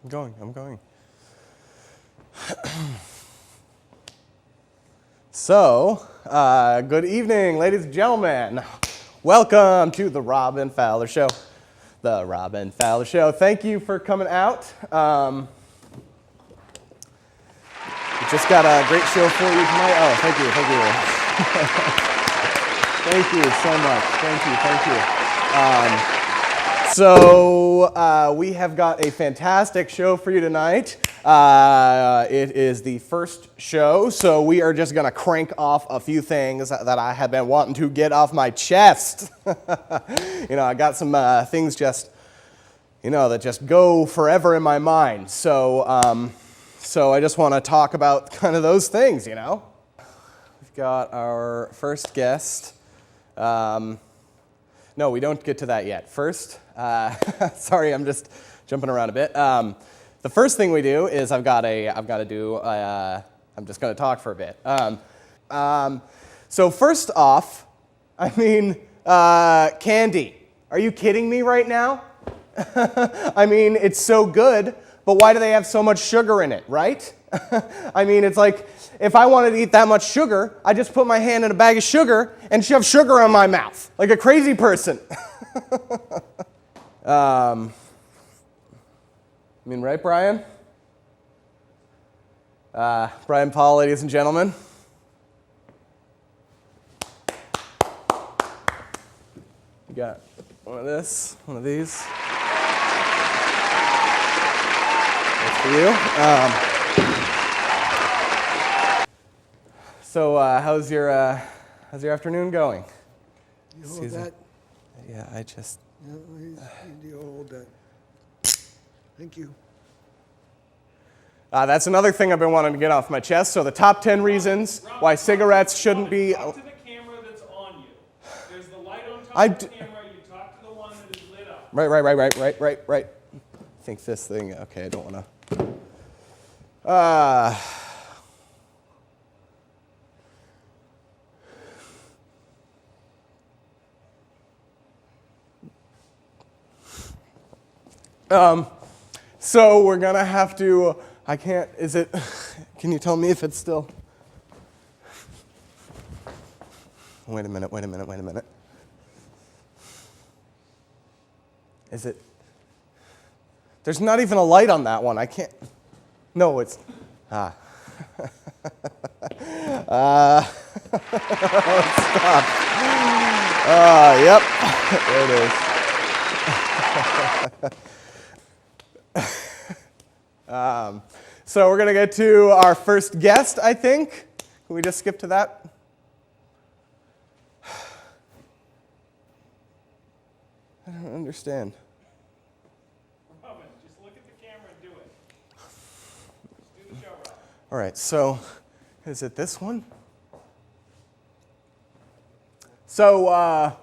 I'm going. So, good evening, ladies and gentlemen. Welcome to the Robin Fowler Show. The Robin Fowler Show. Thank you for coming out. We just got a great show for you tonight. Oh, thank you. Thank you so much. Thank you. So we have got a fantastic show for you tonight. It is the first show, so we are just going to crank off a few things that I have been wanting to get off my chest. I got some things that just go forever in my mind. So I just want to talk about kind of those things, We've got our first guest. No, we don't get to that yet. First, sorry, I'm just jumping around a bit. The first thing we do is I'm just going to talk for a bit. So first off, candy. Are you kidding me right now? It's so good, but why do they have so much sugar in it, right? It's like, if I wanted to eat that much sugar, I just put my hand in a bag of sugar and shove sugar in my mouth, like a crazy person. Right, Brian? Brian Paul, ladies and gentlemen. You got one of these. That's for you. So how's your afternoon going? You hold that? Yeah, I just... You hold that. Thank you. That's another thing I've been wanting to get off my chest. So the top 10 reasons why cigarettes shouldn't be... Talk to the camera that's on you. There's the light on top of the camera. You talk to the one that is lit up. Right. I think this thing... Okay, I don't want to... So we're gonna have to, can you tell me if it's still? Wait a minute. Is it? There's not even a light on that one. I can't, no, it's, Stop. Yep, there it is. So we're going to get to our first guest, I think. Can we just skip to that? I don't understand. Robin, just look at the camera and do it. Just do the show, Robin. All right, so is it this one? So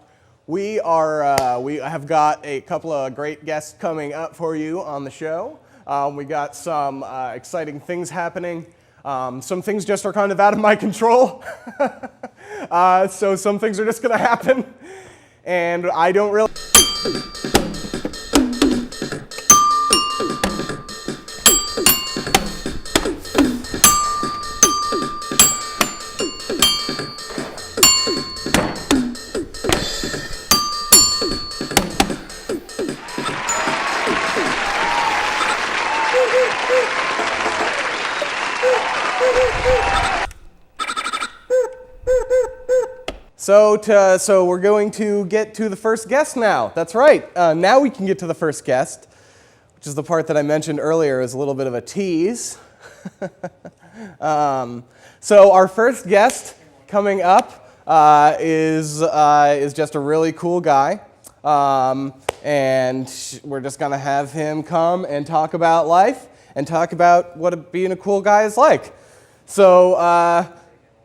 we have got a couple of great guests coming up for you on the show. We got some exciting things happening. Some things just are kind of out of my control. So some things are just going to happen. And I don't really... So we're going to get to the first guest now. That's right. Now we can get to the first guest, which is the part that I mentioned earlier is a little bit of a tease. So our first guest coming up is just a really cool guy. And we're just going to have him come and talk about life and talk about what being a cool guy is like. So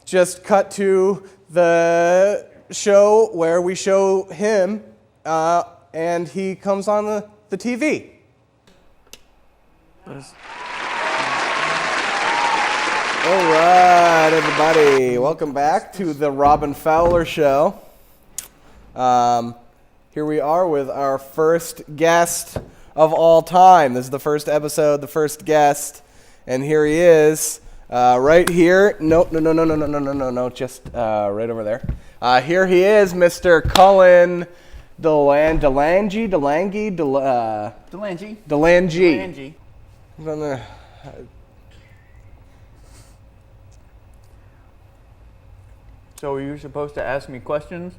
just cut to the show where we show him and he comes on the TV. All right, everybody. Welcome back to the Robin Fowler Show. Here we are with our first guest, of all time. This is the first episode, the first guest, and here he is, right here. No, just right over there. Here he is, Mr. Cullen Delangy. I'm gonna. So you were supposed to ask me questions?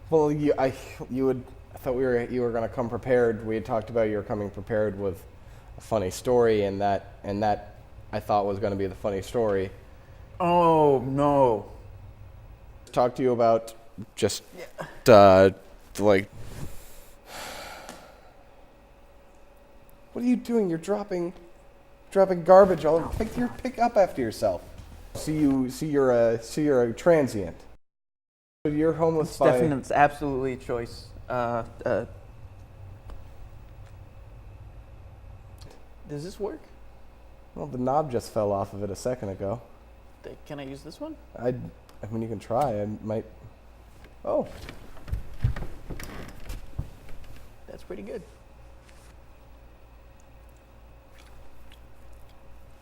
Well, I thought you were gonna come prepared. We had talked about you were coming prepared with a funny story, and that I thought was gonna be the funny story. Oh, no. Talk to you about just like. What are you doing? You're dropping garbage all over. Pick up after yourself. See you're a transient. You're homeless. It's definitely, it's absolutely a choice. Does this work? Well, the knob just fell off of it a second ago. Can I use this one? I mean, you can try. I might. Oh. That's pretty good.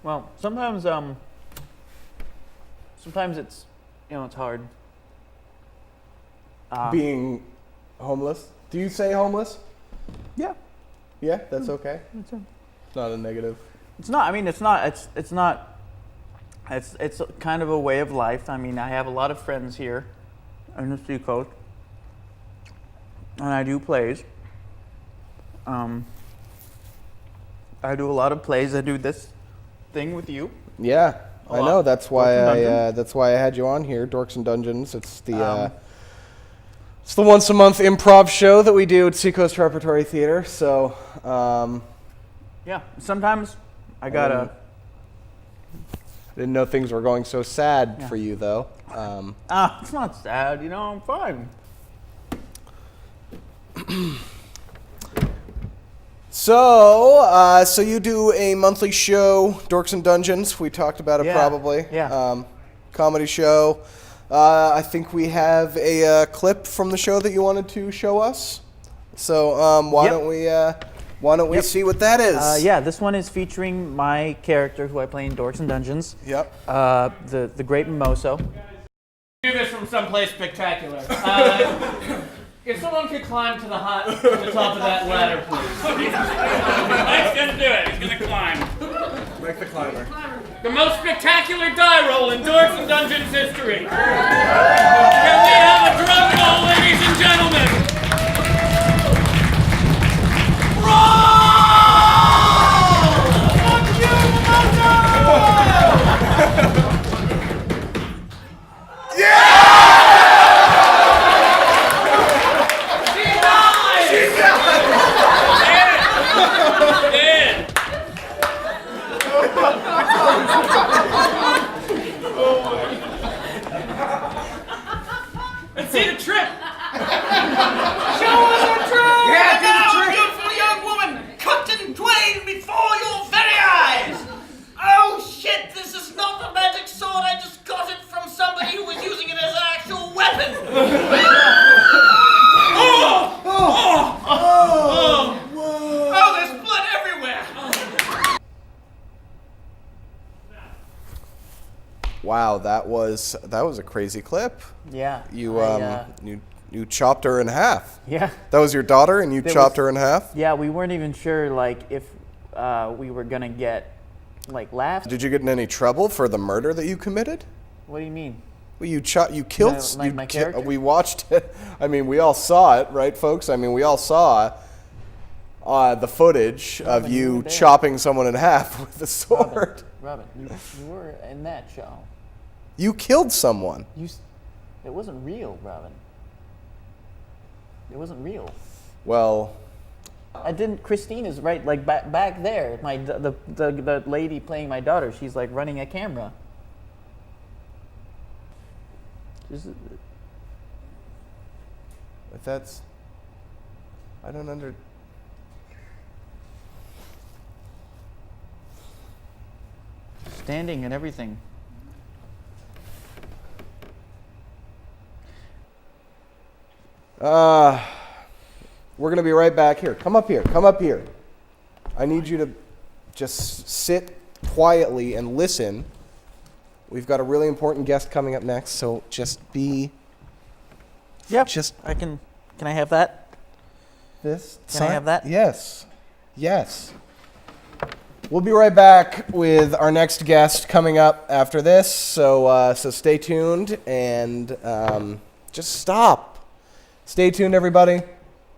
Well, sometimes it's, it's hard. Being homeless. Do you say homeless? Yeah. Yeah, that's okay. It's It's not a negative. It's not. I mean, it's not. It's not. It's kind of a way of life. I mean, I have a lot of friends here on the seacoast, and I do plays. I do a lot of plays. I do this thing with you. Yeah, I lot. know. That's why Dorks and Dungeons. that's why I had you on here, Dorks and Dungeons. It's the once a month improv show that we do at Seacoast Repertory Theater. So Yeah. Sometimes I gotta. didn't know things were going so sad for you, though. It's not sad. I'm fine. So you do a monthly show, Dorks and Dungeons. We talked about it probably. Yeah. Comedy show. I think we have a clip from the show that you wanted to show us. So why don't we see what that is? Yeah, this one is featuring my character who I play in Dorks and Dungeons. Yep. The Great Mimoso. Do this from someplace spectacular. If someone could climb to the top of that ladder, please. Mike's gonna do it. He's gonna climb. Make the climber. The most spectacular die roll in Dorks and Dungeons history. Can we have a drum roll, ladies and gentlemen? Let's see the trip. Show us a trip. Yeah, do the trick. Beautiful young woman, cut in twain before your very eyes. Oh shit, this is not a magic sword. I just got it from somebody who was using it as an actual weapon. Oh, there's blood everywhere. Wow, that was a crazy clip. Yeah. You chopped her in half. Yeah. That was your daughter, and you chopped her in half. Yeah, we weren't even sure if we were gonna get laughs. Did you get in any trouble for the murder that you committed? What do you mean? Well, you killed. My character? We watched it. I mean, we all saw it, right, folks? I mean, we all saw the footage of you you were there. chopping someone in half with a sword. Robin, you were in that show. You killed someone. It wasn't real, Robin. It wasn't real. Well, I didn't. Christine is right, back there. The lady playing my daughter. She's running a camera. if that's, I don't under. Standing and everything. We're going to be right back here. Come up here. Come up here. I need you to just sit quietly and listen. We've got a really important guest coming up next, so just be... Yep. Just I can I have that? this. Can I have that? Yes. Yes. We'll be right back with our next guest coming up after this, so stay tuned and just stop. Stay tuned, everybody.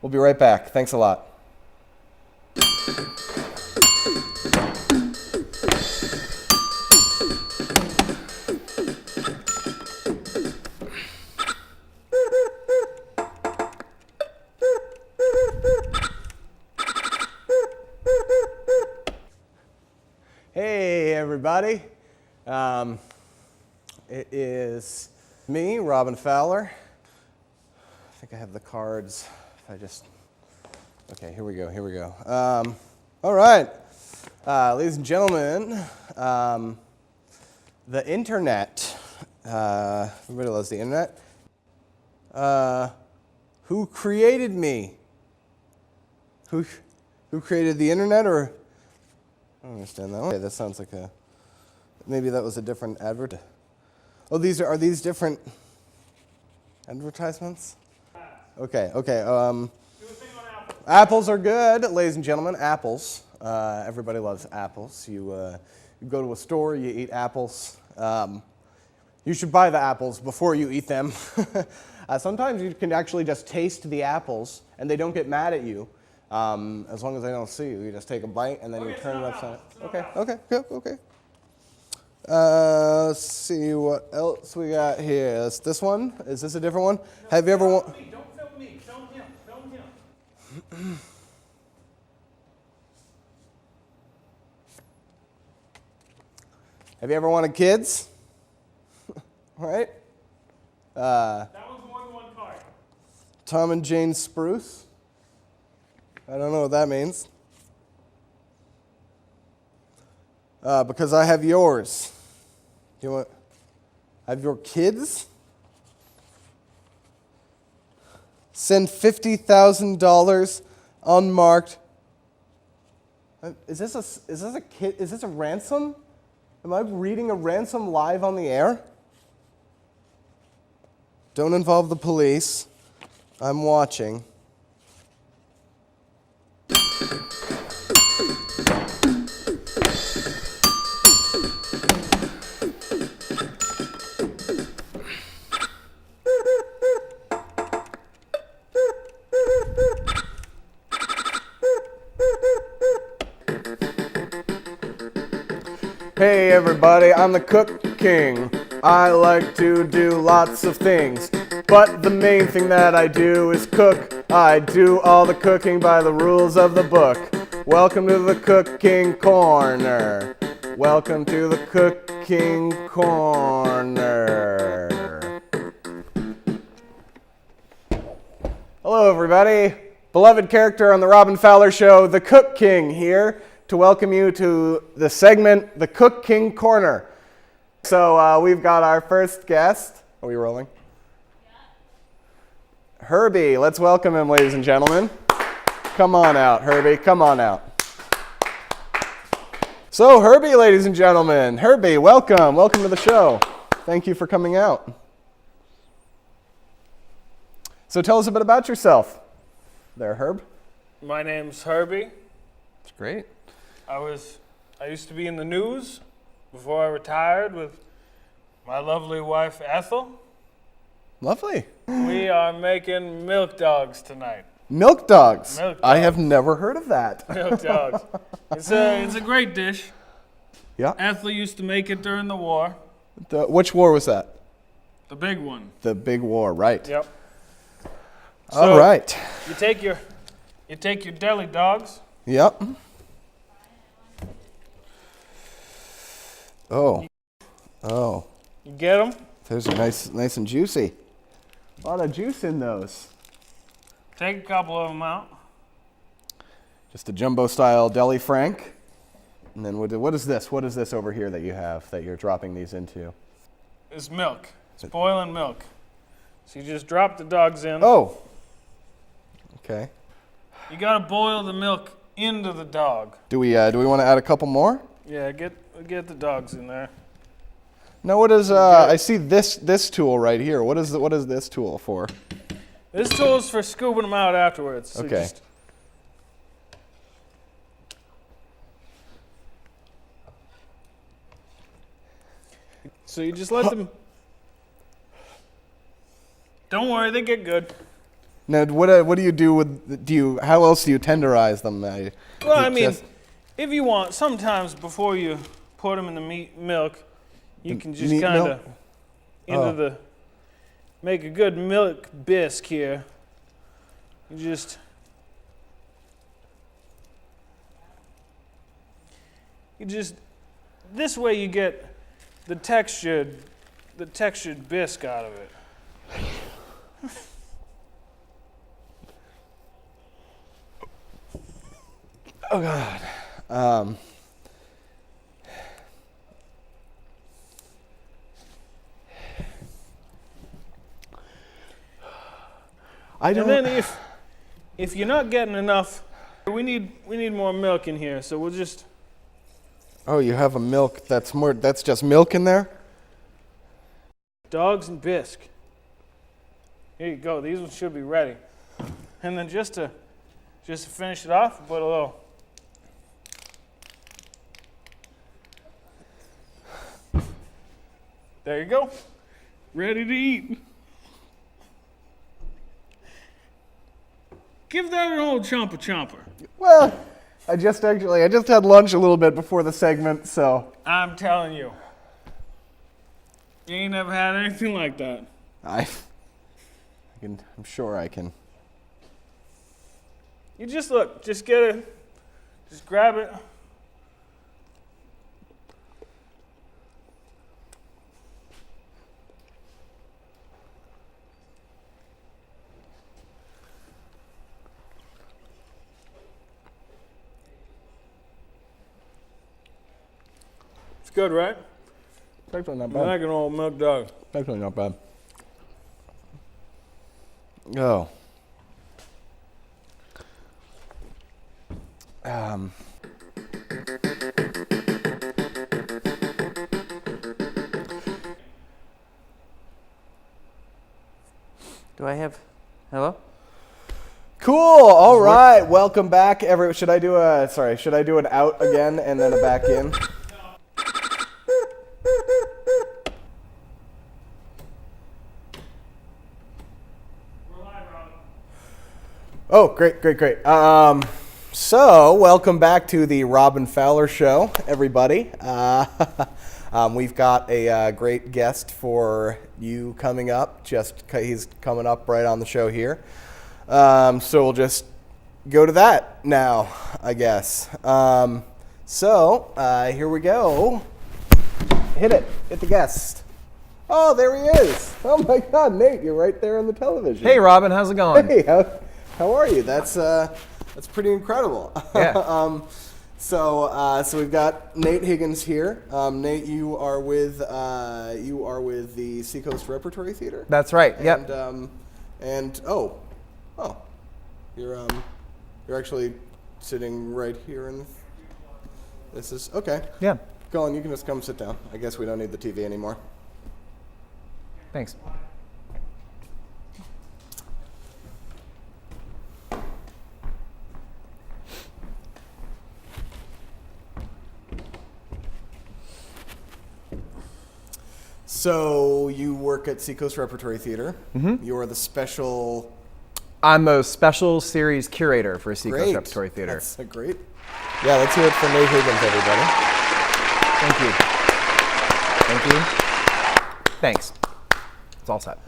We'll be right back. Thanks a lot. Hey, everybody. It is me, Robin Fowler. I think I have the cards. Okay, here we go. All right. Ladies and gentlemen, the internet. Everybody loves the internet. Who created me? Who created the internet, or... I don't understand that. Okay, that sounds like maybe that was a different advert. Oh, are these different advertisements? Okay. Apples are good, ladies and gentlemen. Apples. Everybody loves apples. You go to a store, you eat apples. You should buy the apples before you eat them. Sometimes you can actually just taste the apples, and they don't get mad at you. As long as they don't see you, you just take a bite and then you turn it upside. Okay. Let's see what else we got here. Is this one? Is this a different one? Have you ever Don't film me. Film him. Have you ever wanted kids? Right? That was more than one card. Tom and Jane Spruce. I don't know what that means. Because I have yours. You want? Have your kids? Send $50,000 unmarked. Is this a kid? Is this a ransom? Am I reading a ransom live on the air? Don't involve the police. I'm watching. Hey everybody, I'm the Cook King. I like to do lots of things, but the main thing that I do is cook. I do all the cooking by the rules of the book. Welcome to the Cooking Corner. Welcome to the Cooking Corner. Hello everybody. Beloved character on the Robin Fowler Show, the Cook King here to welcome you to the segment, the Cook King Corner. So we've got our first guest. Are we rolling? Yeah. Herbie. Let's welcome him, ladies and gentlemen. Come on out, Herbie. Come on out. So Herbie, ladies and gentlemen. Herbie, welcome. Welcome to the show. Thank you for coming out. So tell us a bit about yourself. There, Herb. My name's Herbie. That's great. I used to be in the news before I retired with my lovely wife Ethel. Lovely. We are making milk dogs tonight. Milk dogs. Milk I dogs. have never heard of that. Milk dogs. It's a great dish. Yeah. Ethel used to make it during the war. Which war was that? The big one. The big war, right. Yep. All right. You take your deli dogs. Yep. Oh. You get them. Those are nice and juicy. A lot of juice in those. Take a couple of them out. Just a jumbo style deli frank. And then what is this? What is this over here that you have that you're dropping these into? It's milk. It's boiling milk. So you just drop the dogs in. Oh. Okay. You gotta boil the milk into the dog. Do we want to add a couple more? Yeah, get the dogs in there. No, what is I see this tool right here. What is this tool for? This tool's for scooping them out afterwards. So Okay. So you just let them. Don't worry, they get good. Now, what do you do with how else do you tenderize them? Well, I mean, if you want, sometimes before you put them in the milk, you can just meat kind milk? of make a good milk bisque here. You just this way you get the textured bisque out of it. Oh God. I don't. And then if you're not getting enough, we need more milk in here. So we'll just. Oh, you have a milk that's just milk in there? Dogs and bisque. Here you go. These ones should be ready. And then just to finish it off, put a little. There you go. Ready to eat. Give that an old chomper. Well, I just had lunch a little bit before the segment, so I'm telling you. You ain't never had anything like that. I'm sure I can. You just look, just grab it. It's good, right? It's actually not I like an old milk dog. Actually not bad. Oh. Do I have? Hello? Cool. All right. Welcome back, Should I do an out again and then a back in? Oh, great. So, welcome back to the Robin Fowler Show, everybody. We've got a great guest for you coming up. He's coming up right on the show here. So we'll just go to that now, I guess. Here we go. Hit the guest. Oh, there he is. Oh my God, Nate, you're right there on the television. Hey, Robin, how's it going? Hey, how are you? That's pretty incredible. Yeah. So we've got Nate Higgins here. Nate, you are with the Seacoast Repertory Theater. That's right. Yep. You're actually sitting right here in this is okay. Yeah. Colin, you can just come sit down. I guess we don't need the TV anymore. Thanks. So you work at Seacoast Repertory Theater. Mm-hmm. You're the special. I'm the special series curator for Seacoast Great. Repertory Theater. That's great. Yeah, let's hear it for Nate Higgins, everybody. Thank you. Thanks. It's all set.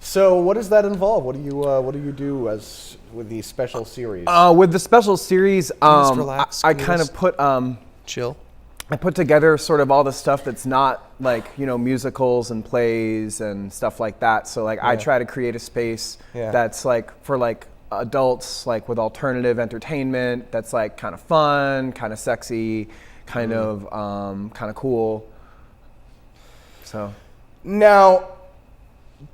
So, what does that involve? What do you do with the special series? With the special series, relax? I Can you kind of just put chill. I put together sort of all the stuff that's not like, musicals and plays and stuff like that. So I try to create a space that's like for like adults, like with alternative entertainment that's like kind of fun, kind of sexy, kind of cool. So Now,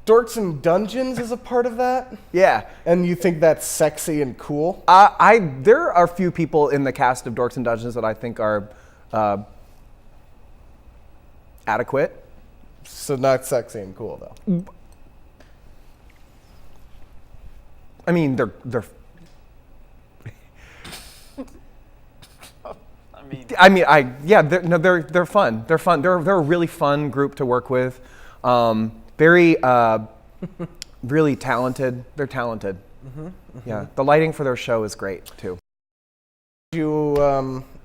Dorks and Dungeons is a part of that? Yeah. And you think that's sexy and cool? There are a few people in the cast of Dorks and Dungeons that I think are adequate. So not sexy and cool, though. I mean, they're. They're fun. They're fun. They're a really fun group to work with. Very, really talented. They're talented. Yeah, the lighting for their show is great too.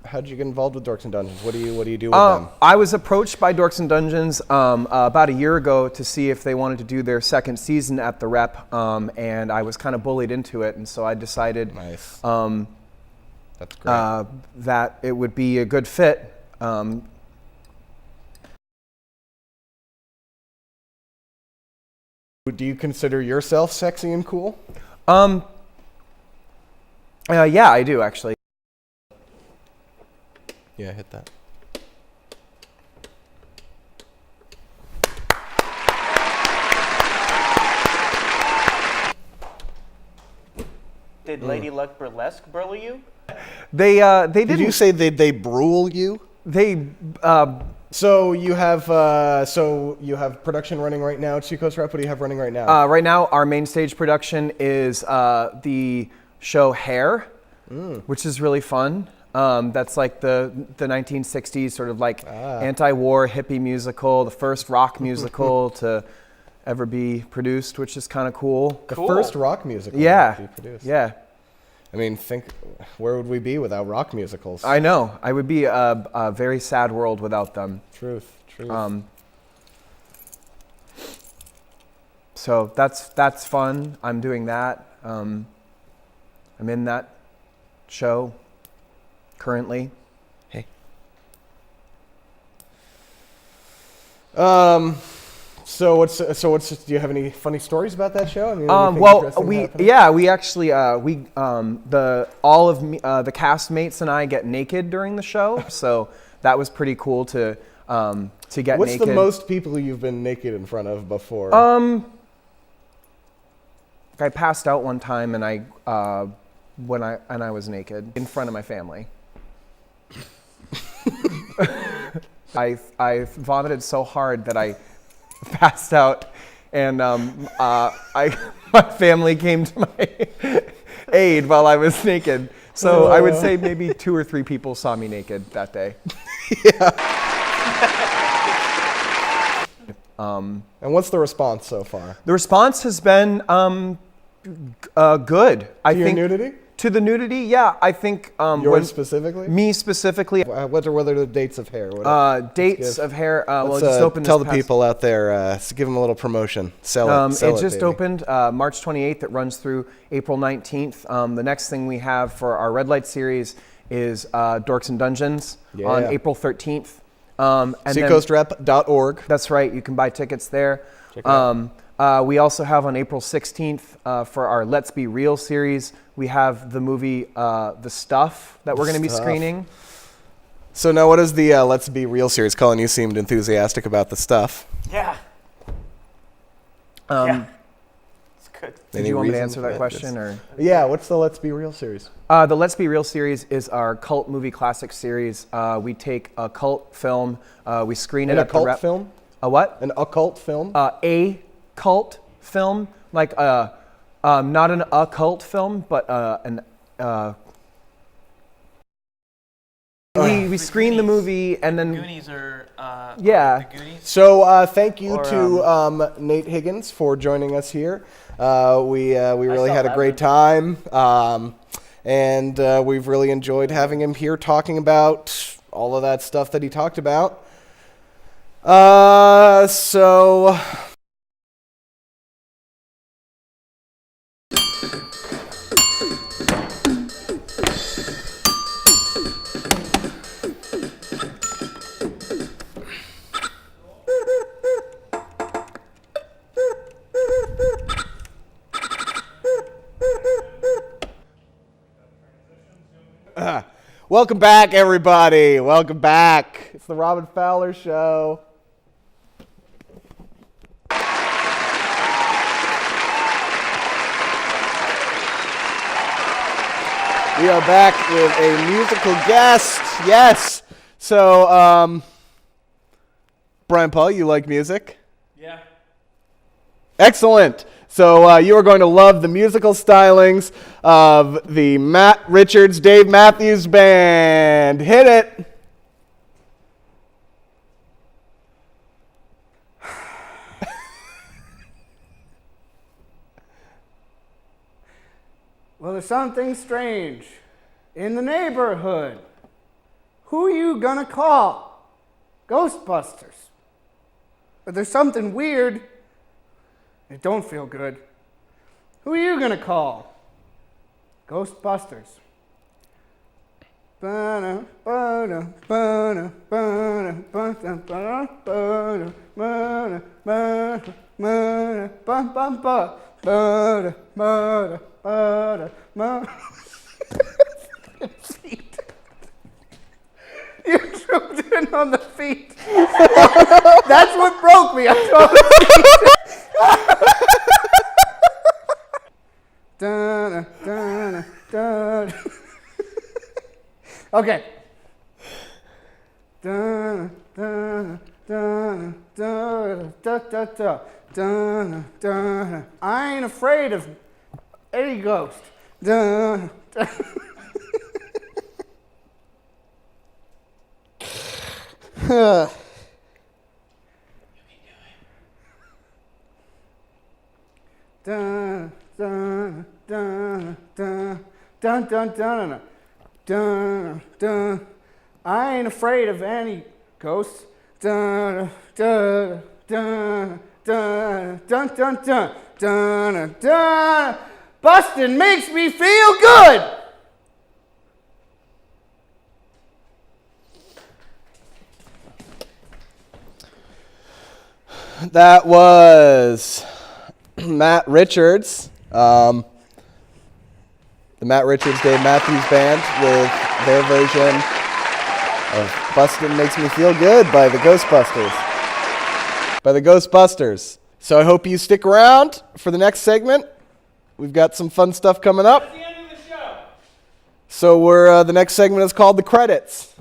How'd you get involved with Dorks and Dungeons? What do you do with them? I was approached by Dorks and Dungeons about a year ago to see if they wanted to do their second season at the Rep, and I was kind of bullied into it, and so I decided Nice. That's great. that it would be a good fit. Do you consider yourself sexy and cool? Yeah, I do actually. Yeah, hit that. Did Lady Luck Burlesque burle you? They Did didn't. you say they brule you? They So you have production running right now at Seacoast Rep. What do you have running right now? right now our main stage production is the show Hair, which is really fun. That's like the 1960s sort of like anti-war hippie musical, the first rock musical to ever be produced, which is kind of cool. The first rock musical Yeah, to be produced. yeah. I mean, think where would we be without rock musicals? I know. I would be a very sad world without them. Truth. So that's fun. I'm doing that. I'm in that show currently. Hey. So what's do you have any funny stories about that show? I mean, anything interesting happening? we actually all of me, the castmates and I get naked during the show, so that was pretty cool to get What's naked. the most people you've been naked in front of before? I passed out one time and I was naked in front of my family. I vomited so hard that I passed out, and my family came to my aid while I was naked. So I would say maybe 2 or 3 people saw me naked that day. And what's the response so far? The response has been good. I To your think nudity? To the nudity, yeah. I think Yours specifically? me specifically. What are the dates of Hair? Dates of Hair. Well, it Let's, just opened. tell this the past- people out there. Give them a little promotion. Sell it. It just baby. opened March 28th. It runs through April 19th. The next thing we have for our Red Light series is Dorks and Dungeons on April 13th. And SeacoastRep.org. That's right. You can buy tickets there. Check it out. We also have on April 16th for our Let's Be Real series, we have the movie The Stuff that we're going to be screening. So now what is the Let's Be Real series? Colin, you seemed enthusiastic about The Stuff. Yeah. Yeah. It's good. Did you want me to answer that question? Or? Yeah, what's the Let's Be Real series? The Let's Be Real series is our cult movie classic series. We take a cult film, we screen it at the Rep. Film? A what? An occult film? A cult film, like not an occult film, but we screen the movie and then Goonies are yeah. the Goonies. So thank you to Nate Higgins for joining us here. We really had a great time, and we've really enjoyed having him here talking about all of that stuff that he talked about. So. Welcome back, everybody. Welcome back. It's the Robin Fowler Show. We are back with a musical guest. Yes. So, Brian Paul, you like music? Yeah. Excellent. So you are going to love the musical stylings of the Matt Richards, Dave Matthews Band. Hit it. Well, there's something strange in the neighborhood. Who you gonna call? Ghostbusters. But there's something weird. It don't feel good. Who are you gonna call? Ghostbusters. Ba-da, ba-da, ba-da, ba-da, ba-da, ba-da, ba-da, ba-da, ba-da, ba-da, ba-ba-ba, ba-da, ba-da, ba-da, ba-da. Feet. You zoomed in on the feet. That's what broke me. I saw the feet. Da, da, da, da. Okay. Da, da, da, da, da, da, da, da, da. I ain't afraid of any ghost. Da, da. Dun, dun, dun, dun, dun, dun, dun, dun, dun. I ain't afraid of any ghosts. Dun, dun, dun, dun, dun, dun, dun, dun, dun. Bustin' makes me feel good. That was Matt Richards, the Matt Richards, Dave Matthews Band with their version of Bustin' Makes Me Feel Good by the Ghostbusters. So I hope you stick around for the next segment. We've got some fun stuff coming up. That's the end of the show. So the next segment is called The Credits.